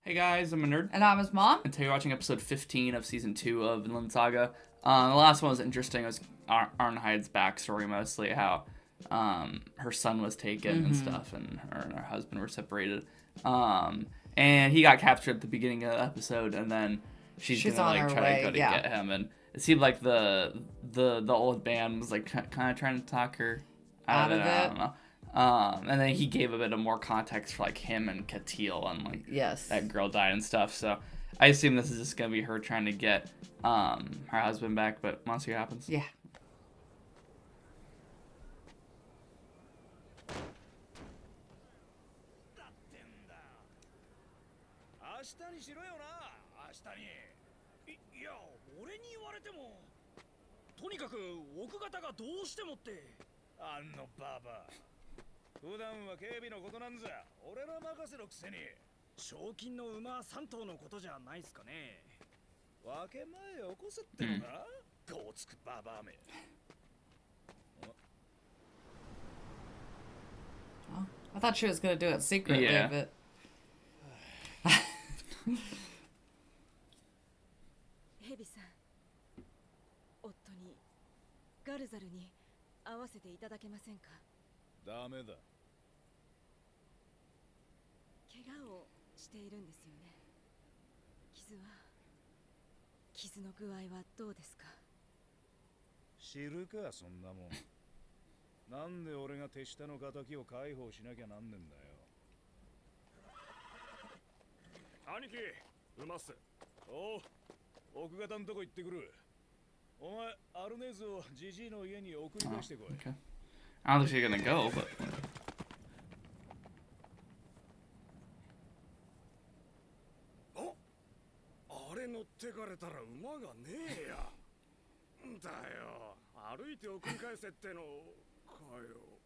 Hey guys, I'm a nerd. And I'm his mom. And today we're watching episode 15 of season 2 of Vinland Saga. The last one was interesting. It was Arnhide's backstory mostly, how her son was taken and stuff, and her husband were separated. And he got captured at the beginning of the episode, and then she's gonna on like her try way, to go to yeah. get him. And it seemed like the old man was like kind of trying to talk her out of it. I don't know. And then he gave a bit of more context for like him and Katil and like that girl died and stuff. So I assume this is just gonna be her trying to get her husband back, but we'll see what happens. Yeah. I thought she was gonna do it secretly, Yeah. but ヘビさん、夫にガルザルに会わせていただけませんか。ダメだ。怪我をしているんですよね。傷の具合はどうですか。知るかそんなもん。なんで俺が手下の敵を解放しなきゃなんねんだよ。兄貴、うまっす。おう、奥方んとこ行ってくる。お前、アルネーズをジジイの家に送り出してこい。Okay. I don't think she's gonna go, but. あれ乗ってかれたら馬がねえや。だよ、歩いて送り返せってのかよ。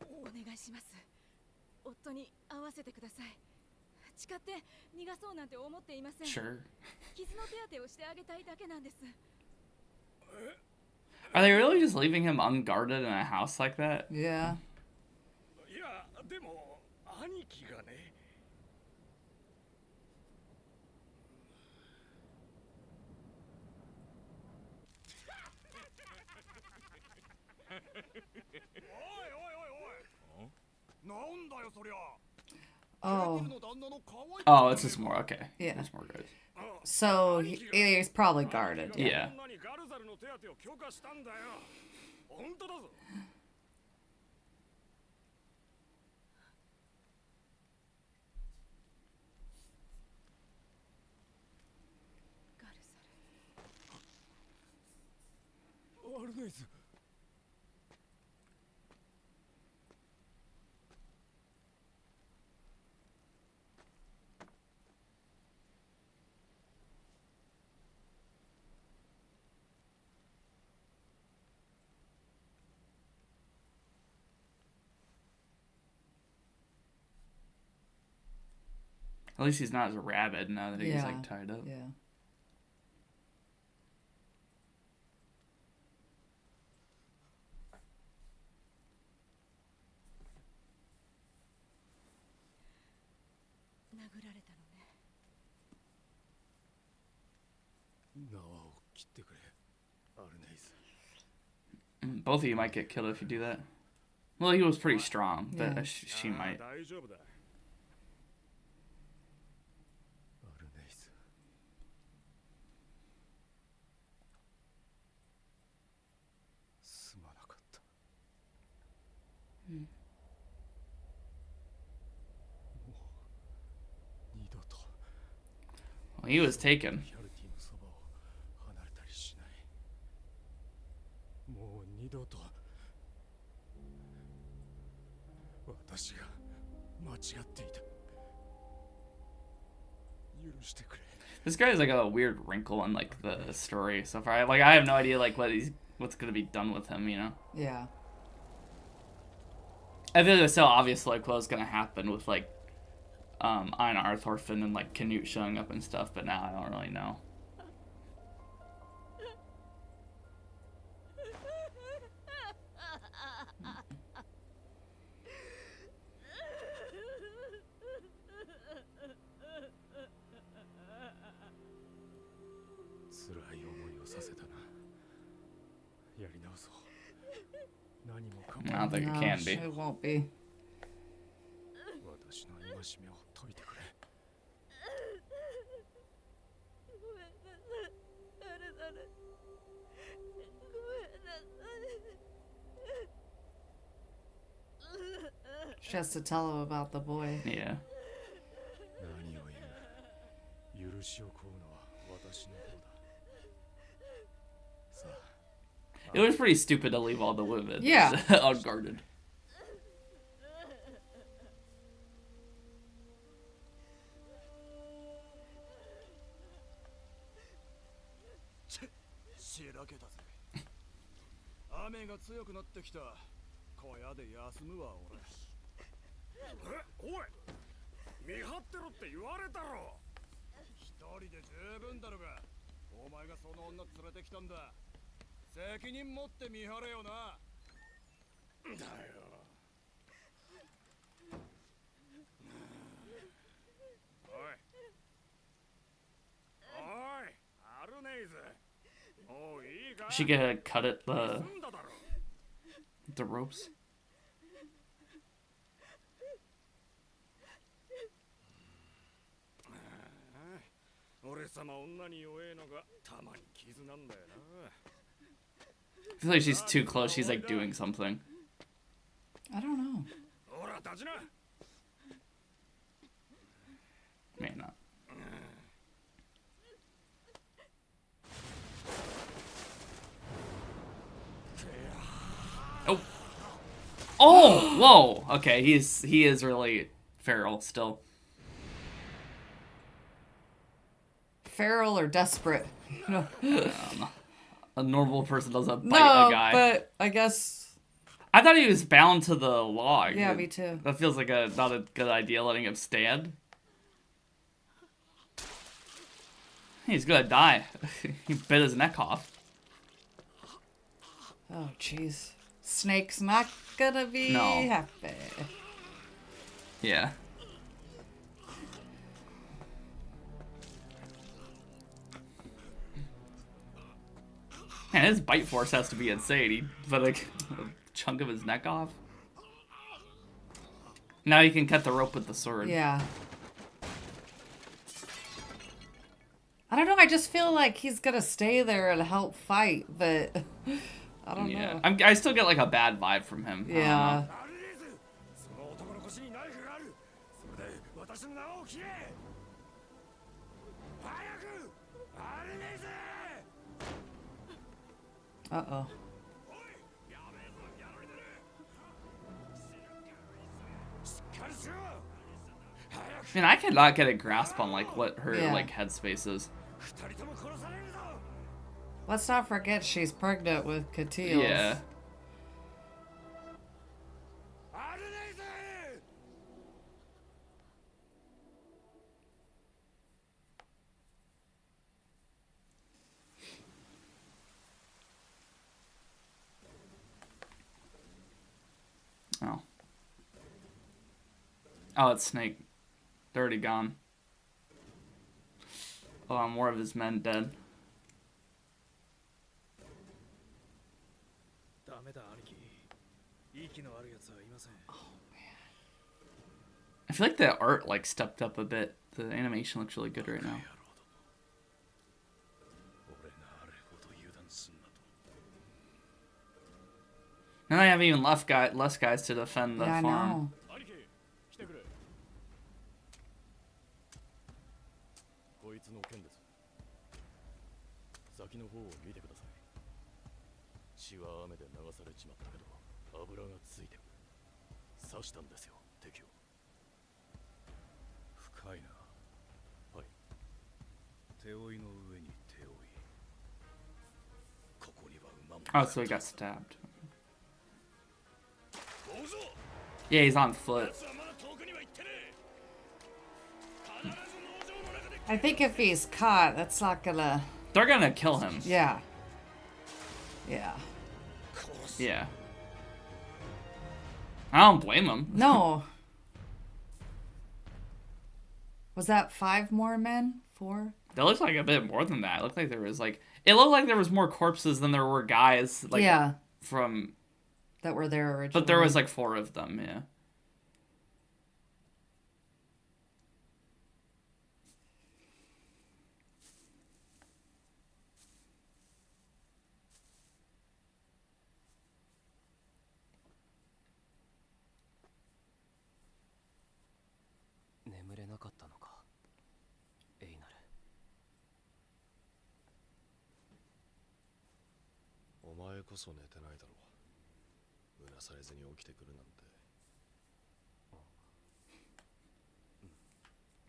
お願いします。夫に会わせてください。誓って逃がそうなんて思っていません。 Sure. 傷の手当てをしてあげたいだけなんです。 Are they really just leaving him unguarded in a house like that? yeah. いや、でも兄貴がね。なんだよそりゃ。 Oh, Oh, it's just more. Okay. Yeah. There's more guys. so he's probably guarded. Yeah. 女にガルザルの手当てを許可したんだよ。本当だぞ。ガルザル。アルネイズ。 At least he's not as rabid now that he's Yeah. like tied up. Yeah. Both of you might get killed if you do that. Well, he was pretty strong, but Yeah. she might. 大丈夫だ。アルネイズ。すまなかった。もう二度と Well, he was taken. ヒャルティのそばを離れたりしない。もう二度と私が間違っていた。許してくれ。 This guy has like a weird wrinkle in like the story so far. Like I have no idea like what's gonna be done with him. You know. Yeah. I feel like it's so obvious like what was gonna happen with like Einar Thorfinn and like Canute showing up and stuff, but now I don't really know. I don't think it can be. It won't be. She has to tell him about the boy. Yeah. It was pretty stupid to leave all the women unguarded. She gonna cut it the ropes. I feel like she's too close. She's like doing something. I don't know. May not. Oh. Oh, whoa. Okay, he is really feral still. Feral or desperate? A normal person doesn't bite a guy. But I guess. I thought he was bound to the log. Yeah, me too. That feels like not a good idea, letting him stand. He's gonna die. He bit his neck off. Oh, jeez. Snake's not gonna be happy. Yeah. Man, his bite force has to be insane. He put like a chunk of his neck off. Now you can cut the rope with the sword. Yeah. I don't know. I just feel like he's gonna stay there and help fight, but I don't know. I still get like a bad vibe from him. Yeah. Uh-oh. Man, I cannot get a grasp on like what her like headspace is. Let's not forget she's pregnant with Catil. Yeah. Oh. Oh, it's Snake. They're already gone. Oh, more of his men dead. Oh, man. I feel like the art like stepped up a bit. The animation looks really good right now. And I haven't even less guys to defend the farm. I know. Oh, so he got stabbed. Yeah, he's on foot. I think if he's caught, that's not gonna... They're gonna kill him. Yeah. Yeah. Yeah. I don't blame him. No. Was that 5 more men? 4? That looks like a bit more than that. It looked like there was like... It looked like there was more corpses than there were guys. Like, yeah. From... that were there originally. But there was like 4 of them, yeah.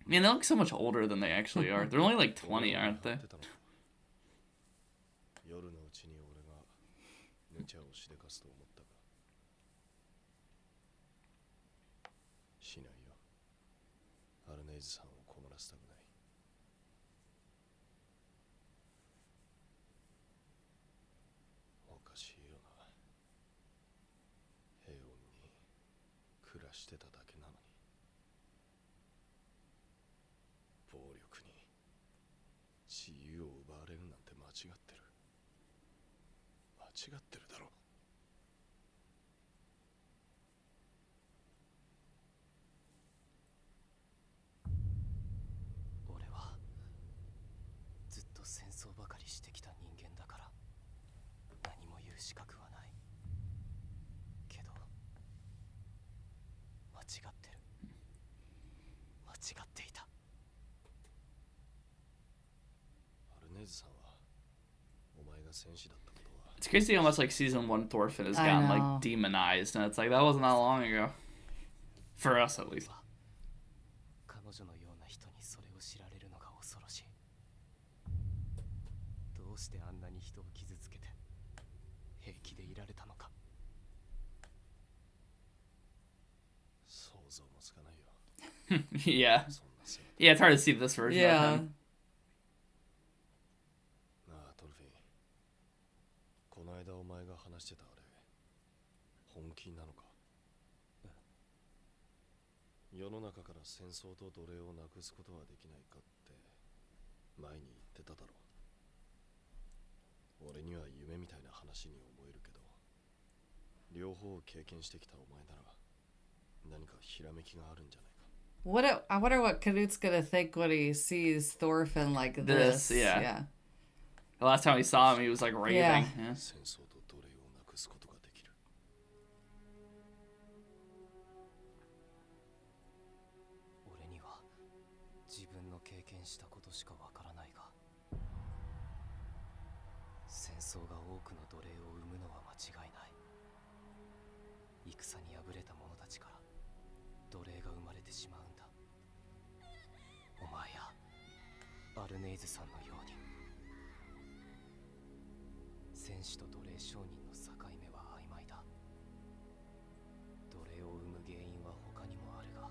I mean, they look so much older than they actually are. They're only like 20, aren't they? 夜のうちに俺が無茶をしでかすと思ったがしないよ。アルネイズさんを困らせたくない。おかしいよな。平穏に暮らしてただけなのに暴力に自由を奪われるなんて間違ってる。間違ってるだろ。俺はずっと戦争ばかりしてきた人間だから何も言う資格はないけど間違ってる。間違っていた。アルネイズさんはお前が戦士だったことは It's crazy how much like season 1 Thorfinn has gotten like demonized, and it's like that wasn't that long ago. For us, at least. 彼女のような人にそれを知られるのが恐ろしい。どうしてあんなに人を傷つけて平気でいられたのか。想像もつかないよ。 Yeah. そんな姿。 Yeah, it's hard to see this version Yeah. of him. なあトルフィン、この間お前が話してたあれ本気なのか。世の中から戦争と奴隷をなくすことはできないかって前に言ってただろう。俺には夢みたいな話に思えるけど、両方を経験してきたお前なら何かひらめきがあるんじゃないか。 I wonder what Knut's gonna think when he sees Thorfinn like this. Yeah. The last time we saw him, he was like raving. Yeah. Yeah. 戦争と奴隷をなくすことができる。俺には自分の経験したことしかわからないが、戦争が多くの奴隷を生むのは間違いない。戦に敗れた者たちから奴隷が生まれてしまうんだ。お前やアルネイズさんのように。戦士と奴隷商人の境目は曖昧だ。奴隷を生む原因は他にもあるが、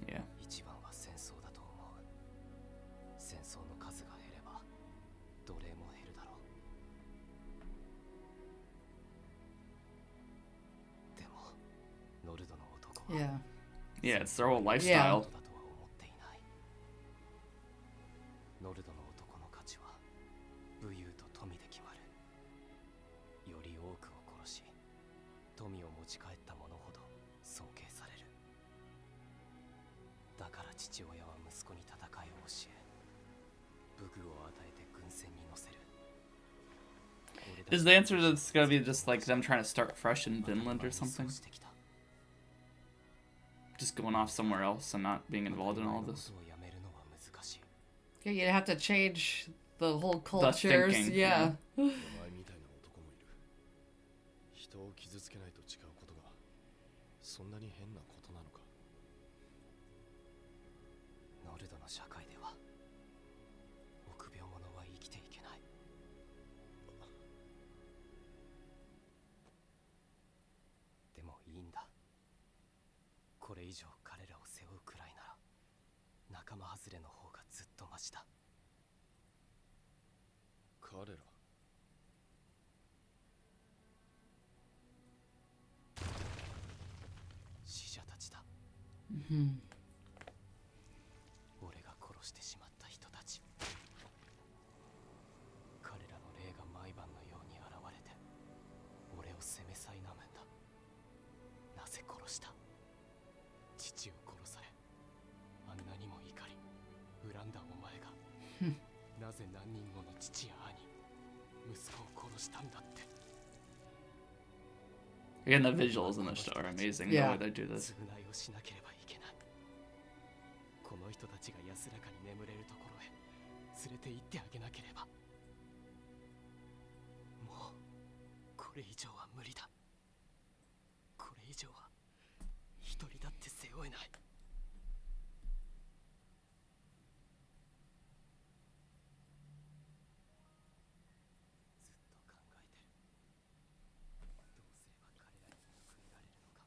Yeah. 一番は戦争だと思う。戦争の数が減れば奴隷も減るだろう。でもノルドの男は Yeah. Yeah, it's their whole だ lifestyle. とは思っていない。ノルドの男の価値は武勇と富で決まる。より多くを殺し富を持ち帰った者ほど尊敬される。だから父親は息子に戦いを教え、武具を与えて軍船に乗せる。 Is the answer to this gonna be just like them trying to start fresh in Vinland or something? Just going off somewhere else and not being involved in all this? Yeah, you'd have to change the whole cultures. thinking, Yeah. お前みたいな男もいる。人を傷つけないと誓うことがそんなに変なことなのか。ノルドの社会では臆病者は生きていけない。でもいいんだ。これ以上彼らを背負うくらいなら仲間外れの方がずっとマシだ。彼ら死者たちだ。 Mhm. 俺が殺してしまった人たち。彼らの霊が毎晩のように現れて俺を責め苛むんだ。殺した。父を殺され、あんなにも怒り恨んだお前がなぜ何人もの父や兄、息子を殺したんだって。 Again, the visuals in this show are amazing. The way they do this. 償いをしなければいけない。この人たちが安らかに眠れるところへ連れて行ってあげなければ。もうこれ以上は無理だ。これ以上は一人だって背負えない。ずっと考えてる。どうすれば彼らに報いられるのか。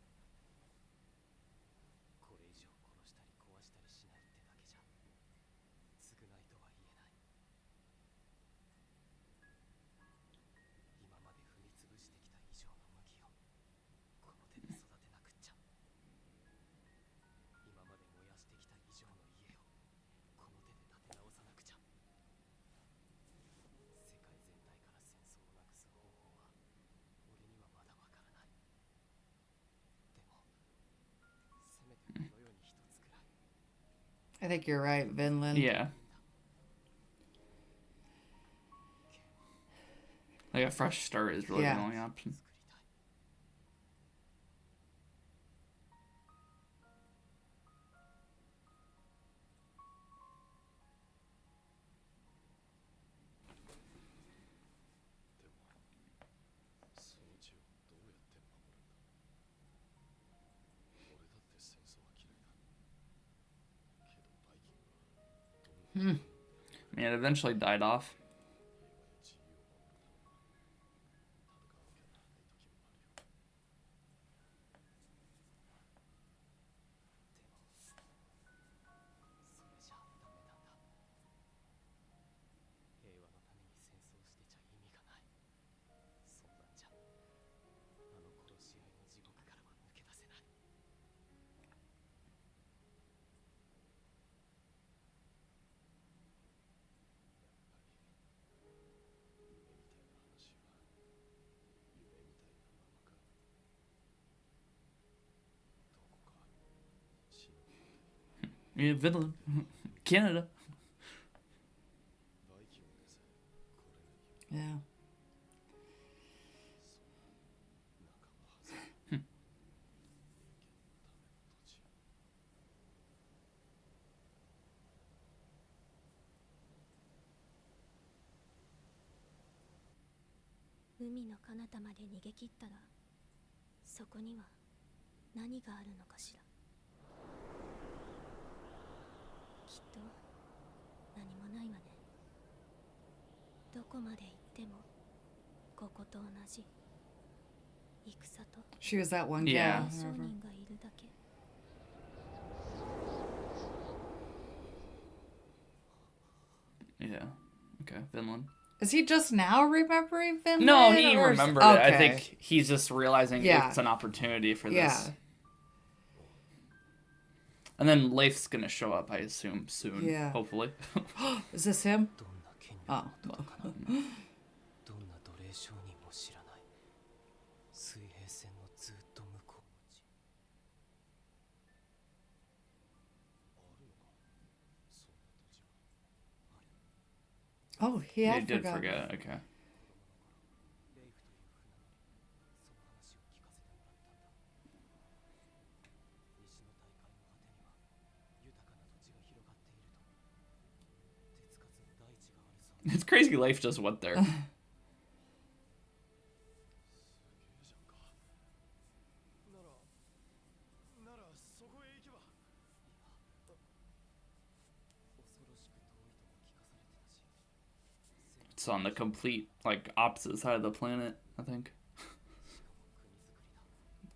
これ以上殺したり壊したりしないってだけじゃ償いとは言えない。今まで踏みつぶしてきた以上の麦をこの手で育てなくっちゃ。今まで燃やしてきた以上の家をこの手で建て直さなくちゃ。世界全体から戦争をなくす方法は俺にはまだわからない。でもせめてこの世に一つくらい。 I think you're right, Vinland. Yeah. Like a fresh start is really the only option. その地をどうやって守るんだ。俺だって戦争は嫌いだ。けどバイキングはどんな I mean, it eventually died off. 自由を守るためなら戦わなきゃならない時もあるよ。それじゃダメなんだ。平和のために戦争してちゃ意味がない。そんなんじゃあの殺し合いの地獄からは抜け出せない。夢みたいな話は夢みたいなままか。どこか死ぬことで Yeah, Vinland. Canada. バイキングでさえ来れないよ。 Yeah. 仲間外れ。人間のための土地。海の彼方まで逃げ切ったら、そこには何があるのかしら。きっと何もないわね。どこまで行ってもここと同じ戦と She was that one Yeah. gal. 商 Whoever. 人がいるだけ。 Yeah. Okay, Vinland. Is he just now remembering Vinland? No, he or- remembered it. I okay. think he's just realizing Yeah. it's an opportunity for this. Yeah. And then Leif's gonna show up, I assume, soon. Yeah. Hopefully. Is this him? どんな権力 Oh. のことかな。どんな奴隷商人も知らない。水平線のずっと向こうの地。あるのかそんな土地が。 Oh, he He had did forgotten. forget. Okay. レイフという船乗り、その話を聞かせてもらったんだ。西の大海の果てには豊かな土地が広がっていると。手つかずの大地があるそうだ。 It's crazy Leif just went there. すげえじゃんか。ならそこへ行けば。恐ろしく遠いとも聞かされてたし。 It's on the complete, like, opposite side of the planet, I think. しかも国づくり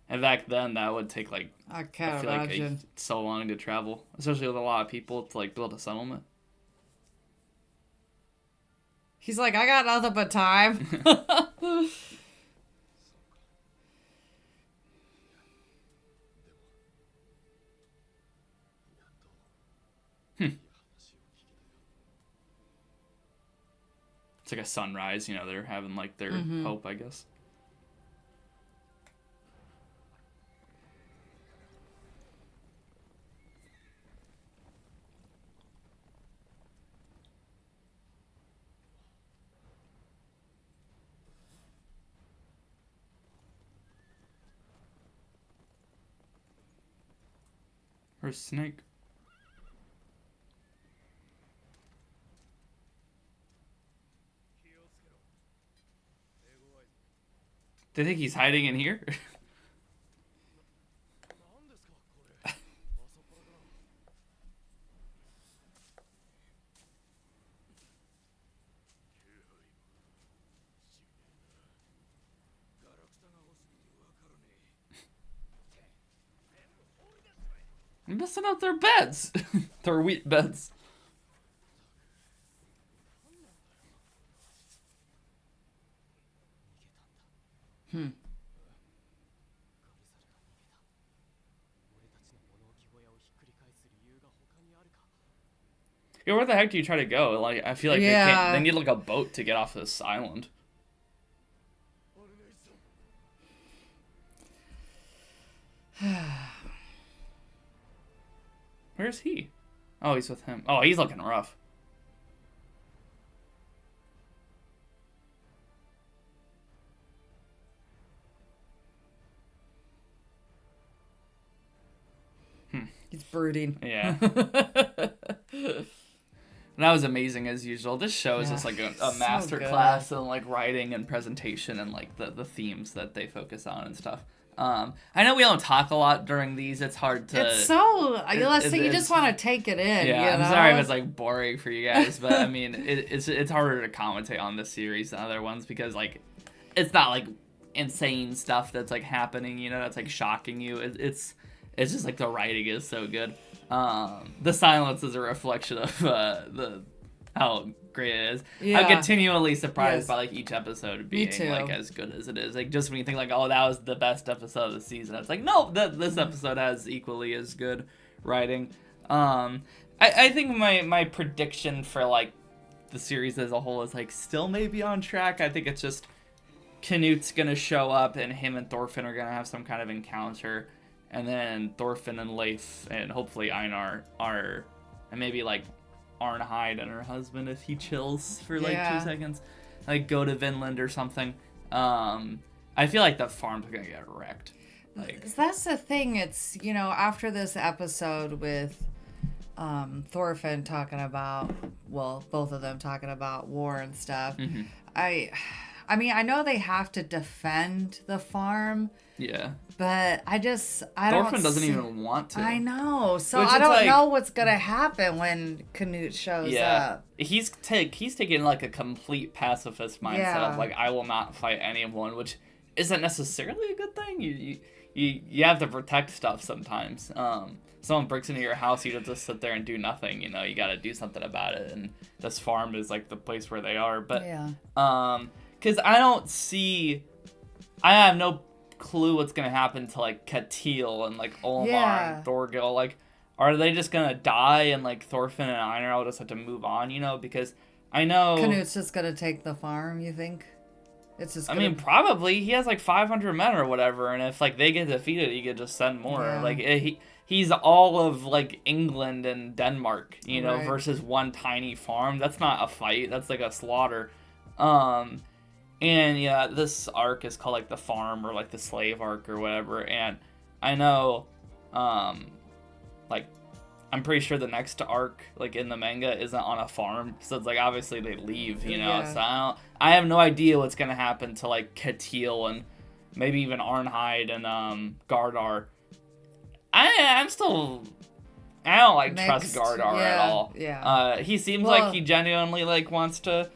だ。 And back then, that would take, like, I I can't feel like imagine. so long to travel. Especially with a lot of people to, like, build a settlement. He's like, I got nothing but time. やっといい話を聞けたよ。 It's like a sunrise, you know, they're having, like, their hope, I guess. Where's Snake? Do you think he's hiding in here? I'm messing up their beds. Their wheat beds. Yeah, where the heck do you try to go? Like, I feel like they need like a boat to get off this island. Where's he? Oh, he's with him. Oh, he's looking rough. He's brooding. Yeah. That was amazing as usual. This show is just like a master class in like writing and presentation and like the themes that they focus on and stuff. I know we don't talk a lot during these. It's hard to. It's so. You just want to take it in. Yeah, you know? I'm sorry if it's like boring for you guys, but I mean, it's harder to commentate on this series than other ones because like, it's not like insane stuff that's like happening. You know, that's like shocking you. It's just like the writing is so good. The silence is a reflection of how great it is. Yeah. I'm continually surprised by like each episode being like as good as it is. Like just when you think like, oh, that was the best episode of the season, it's like no, this episode has equally as good writing. I think my prediction for like the series as a whole is like still maybe on track. I think it's just Knut's gonna show up and him and Thorfinn are gonna have some kind of encounter. And then Thorfinn and Leif and hopefully Einar are, and maybe like Arnheid and her husband if he chills for like 2 seconds, like go to Vinland or something. I feel like the farm's gonna get wrecked. Like that's the thing. It's after this episode with Thorfinn talking about, well, both of them talking about war and stuff. Mm-hmm. I mean, I know they have to defend the farm. Yeah. But I don't. Thorfinn doesn't even want to. I know. So I don't know what's gonna happen when Knut shows up. He's taking like a complete pacifist mindset of like I will not fight anyone, which isn't necessarily a good thing. You have to protect stuff sometimes. Someone breaks into your house, you don't just sit there and do nothing. You got to do something about it. And this farm is like the place where they are. But because I have no clue what's gonna happen to like Ketil and like Olmar and Thorgil. Like, are they just gonna die and like Thorfinn and Einar will just have to move on? Because I know Knut's just gonna take the farm. You think? It's just. I mean, probably he has like 500 men or whatever, and if like they get defeated, he could just send more. Yeah. Like he's all of like England and Denmark, Right. versus one tiny farm. That's not a fight. That's like a slaughter. And yeah, this arc is called like the farm or like the slave arc or whatever. And I know, like, I'm pretty sure the next arc, like in the manga, isn't on a farm. So it's like obviously they leave, So I have no idea what's gonna happen to like Ketil and maybe even Arnheid and Gardar. I don't like trust Gardar at all. Yeah. He seems like he genuinely like wants to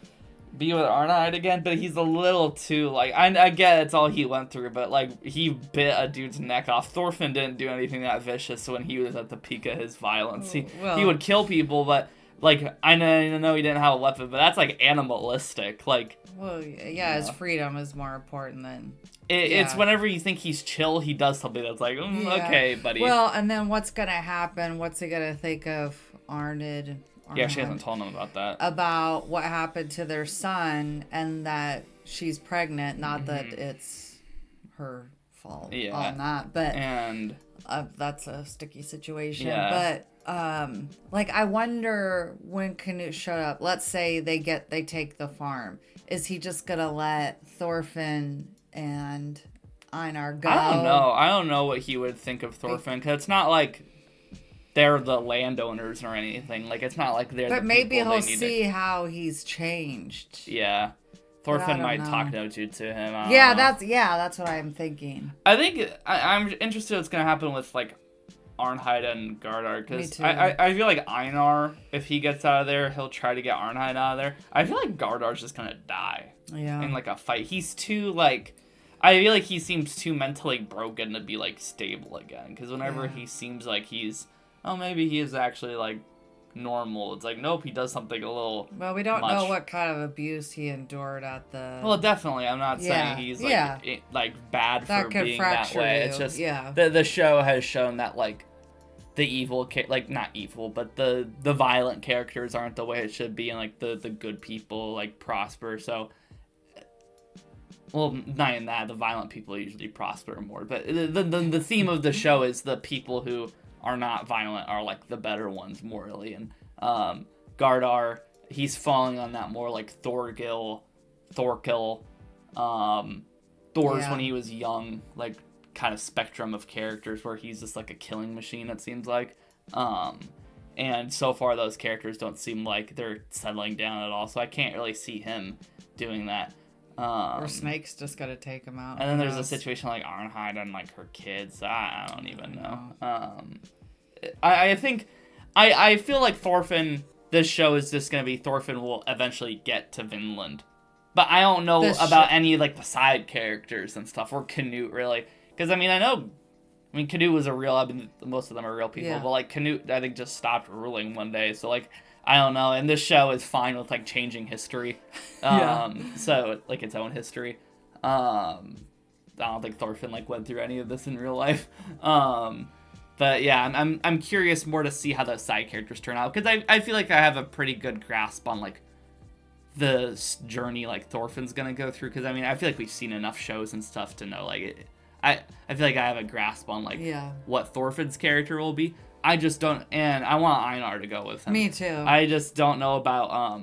be with Arnheid again, but he's a little too like I get it's all he went through, but like he bit a dude's neck off. Thorfinn didn't do anything that vicious when he was at the peak of his violence. He would kill people, but like I know he didn't have a weapon, but that's like animalistic. Like his freedom is more important than it's whenever you think he's chill, he does something that's like okay, buddy. Well, and then what's gonna happen? What's he gonna think of Arnheid? Yeah, she hasn't told him about that. About what happened to their son and that she's pregnant. Not that it's her fault on that, but that's a sticky situation. Yeah. But like I wonder when Knut showed up. Let's say they take the farm. Is he just gonna let Thorfinn and Einar go? I don't know what he would think of Thorfinn, because it's not like they're the landowners or anything. Like, it's not like they're But the maybe people he'll they need see how he's changed. Yeah. Thorfinn might talk Noju to him. That's what I'm thinking. I think I'm interested what's going to happen with, like, Arnheid and Gardar, because I feel like Einar, if he gets out of there, he'll try to get Arnheid out of there. I feel like Gardar's just gonna die in like a fight. He's too like, I feel like he seems too mentally broken to be like stable again. Because whenever he seems like he's, maybe he is actually like normal, it's like nope, he does something a little. Well, we don't know what kind of abuse he endured at the. Well, definitely, I'm not saying he's like like bad for being that way. It's just the show has shown that like. The evil, like, not evil, but the violent characters aren't the way it should be, and, like, the good people, like, prosper, so... Well, not in that, the violent people usually prosper more, but the theme of the show is the people who are not violent are, like, the better ones, morally, and, Gardar, he's falling on that more, like, Thorkill, Thor's when he was young, like, kind of spectrum of characters where he's just like a killing machine, it seems like, and so far those characters don't seem like they're settling down at all, so I can't really see him doing that, or Snake's just gonna take him out. And then there's a situation like Arnheid and like her kids. I don't even know. I think I feel like Thorfinn, this show is just gonna be Thorfinn will eventually get to Vinland, but I don't know about any of like the side characters and stuff, or Canute really. Because, I mean, Canute was most of them are real people, but, like, Canute, I think, just stopped ruling one day, so, like, I don't know, and this show is fine with, like, changing history, so, like, its own history. I don't think Thorfinn, like, went through any of this in real life, but, yeah, I'm curious more to see how those side characters turn out, because I feel like I have a pretty good grasp on, like, the journey, like, Thorfinn's gonna go through, because, I mean, I feel like we've seen enough shows and stuff to know, like, I feel like I have a grasp on, like, what Thorfinn's character will be. I just don't, and I want Einar to go with him. Me too. I just don't know about,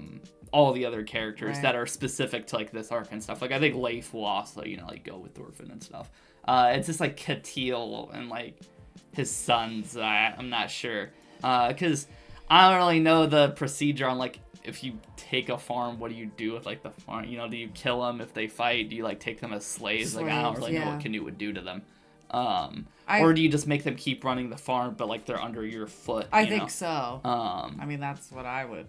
all the other characters that are specific to, like, this arc and stuff. Like, I think Leif will also, you know, like, go with Thorfinn and stuff. It's just, like, Ketil and, like, his sons, I'm not sure. Because I don't really know the procedure on, like, if you take a farm, what do you do with, like, the farm? You know, do you kill them if they fight? Do you, like, take them as slaves? Like, I don't really know what Canute would do to them. Or do you just make them keep running the farm, but, like, they're under your foot? I think so. I mean, that's what I would.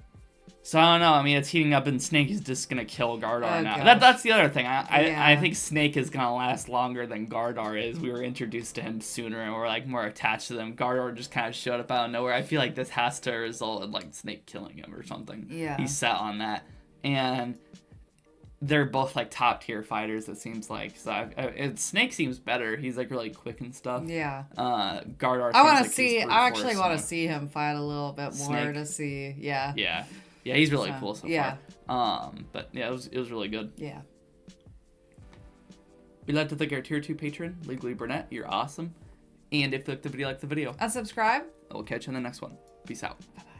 So, I don't know. I mean, it's heating up, and Snake is just going to kill Gardar now. That's the other thing. I think Snake is going to last longer than Gardar is. We were introduced to him sooner, and we're, like, more attached to them. Gardar just kind of showed up out of nowhere. I feel like this has to result in, like, Snake killing him or something. Yeah. He's set on that. And they're both, like, top-tier fighters, it seems like. So, Snake seems better. He's, like, really quick and stuff. Yeah. Gardar I actually want to see him fight a little bit more Snake. to see. Yeah. Yeah. Yeah, he's really cool so far. But yeah, it was really good. Yeah. We'd like to thank our tier 2 patron, Legally Burnett. You're awesome. And if you liked the video, like the video. And subscribe. We'll catch you in the next one. Peace out. Bye-bye.